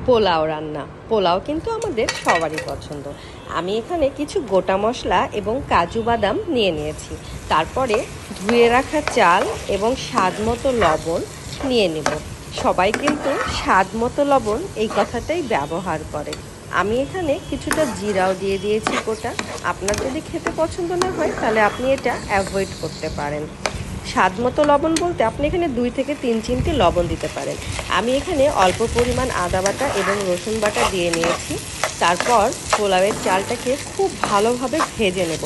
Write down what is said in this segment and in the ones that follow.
পোলাও রান্না। পোলাও কিন্তু আমাদের সবারই পছন্দ। আমি এখানে কিছু গোটা মশলা এবং কাজু বাদাম নিয়ে নিয়েছি। তারপরে ধুয়ে রাখা চাল এবং স্বাদ মতো লবণ নিয়ে নেব। সবাই কিন্তু স্বাদ মতো লবণ এই কথাটাই ব্যবহার করে। আমি এখানে কিছুটা জিরাও দিয়ে দিয়েছি গোটা। আপনার যদি খেতে পছন্দ না হয় তাহলে আপনি এটা অ্যাভয়েড করতে পারেন। স্বাদ মতো লবণ বলতে আপনি এখানে 2 থেকে 3 চিমটি লবণ দিতে পারেন। আমি এখানে অল্প পরিমাণ আদা বাটা এবং রসুন বাটা দিয়ে নিয়েছি। তারপর পোলাওয়ের চালটাকে খুব ভালোভাবে ভেজে নেব।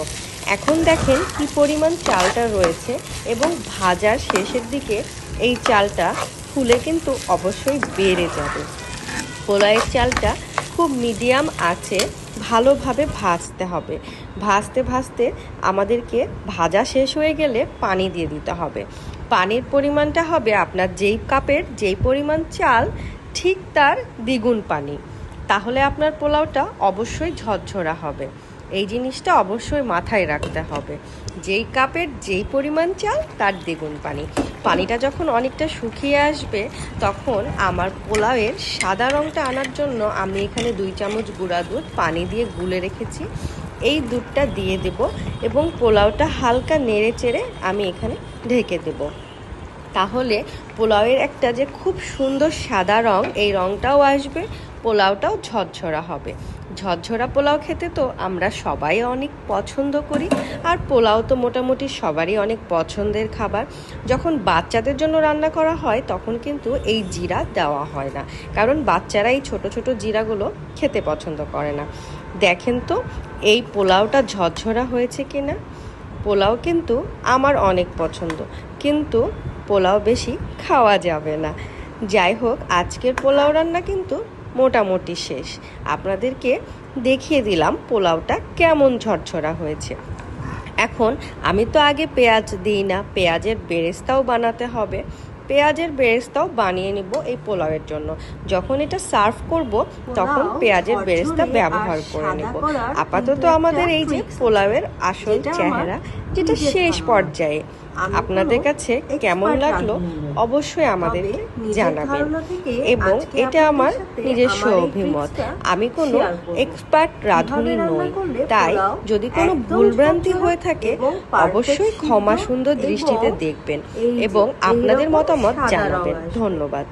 এখন দেখেন কি পরিমাণ চালটা রয়েছে এবং ভাজার শেষের দিকে এই চালটা ফুলে কিন্তু অবশ্যই বেড়ে যাবে। পোলাওয়ের চালটা খুব মিডিয়াম আঁচে ভালোভাবে ভাজতে হবে। ভাজতে ভাজতে আমাদেরকে ভাজা শেষ হয়ে গেলে পানি দিয়ে দিতে হবে। পানির পরিমাণটা হবে আপনার যেই কাপের যেই পরিমাণ চাল ঠিক তার দ্বিগুণ পানি। তাহলে আপনার পোলাওটা অবশ্যই ঝরঝরা হবে। এই জিনিসটা অবশ্যই মাথায় রাখতে হবে। যেই কাপের যেই পরিমাণ চাল তার দ্বিগুণ পানি। পানিটা যখন অনেকটা শুকিয়ে আসবে তখন আমার পোলাওয়ের সাদা রঙটা আনার জন্য আমি এখানে 2 চামচ গুঁড়া দুধ পানি দিয়ে গুলে রেখেছি। এই দুধটা দিয়ে দেব এবং পোলাওটা হালকা নেড়ে চেড়ে আমি এখানে ঢেকে দেব। তাহলে পোলাওয়ের একটা যে খুব সুন্দর সাদা রং, এই রংটাও আসবে, পোলাওটাও ঝরঝরা হবে। ঝরঝরা পোলাও খেতে তো আমরা সবাই অনেক পছন্দ করি, আর পোলাও তো মোটামুটি সবারই অনেক পছন্দের খাবার। যখন বাচ্চাদের জন্য রান্না করা হয় তখন কিন্তু এই জিরা দেওয়া হয় না, কারণ বাচ্চারা এই ছোট ছোট জিরাগুলো খেতে পছন্দ করে না। দেখেন তো এই পোলাওটা ঝরঝরা হয়েছে কিনা। পোলাও কিন্তু আমার অনেক পছন্দ, কিন্তু পোলাও বেশি খাওয়া যাবে না। যাই হোক, আজকের পোলাও রান্না কিন্তু মোটামুটি শেষ। আপনাদেরকে দেখিয়ে দিলাম পোলাওটা কেমন ঝরঝরা হয়েছে। এখন আমি তো আগে পেঁয়াজ দিই না, পেঁয়াজের বেরেস্তাও বানাতে হবে। পেঁয়াজের বেরেস্তাও বানিয়ে নিব এই পোলাওয়ের জন্য। যখন এটা সার্ভ করব তখন পেঁয়াজের বেরেস্তা ব্যবহার করে নেব। আপাতত আমাদের এই যে পোলাওয়ের আসল চেহারা, যেটা শেষ পর্যায়ে, আপনাদের কাছে কেমন লাগলো অবশ্যই আমাদেরকে জানাবেন। এবং এটা আমার নিজস্ব অভিমত, আমি কোনো এক্সপার্ট রাঁধুনি নই। তাই যদি কোনো ভুলভ্রান্তি হয়ে থাকে অবশ্যই ক্ষমা সুন্দর দৃষ্টিতে দেখবেন এবং আপনাদের মতামত জানাবেন। ধন্যবাদ।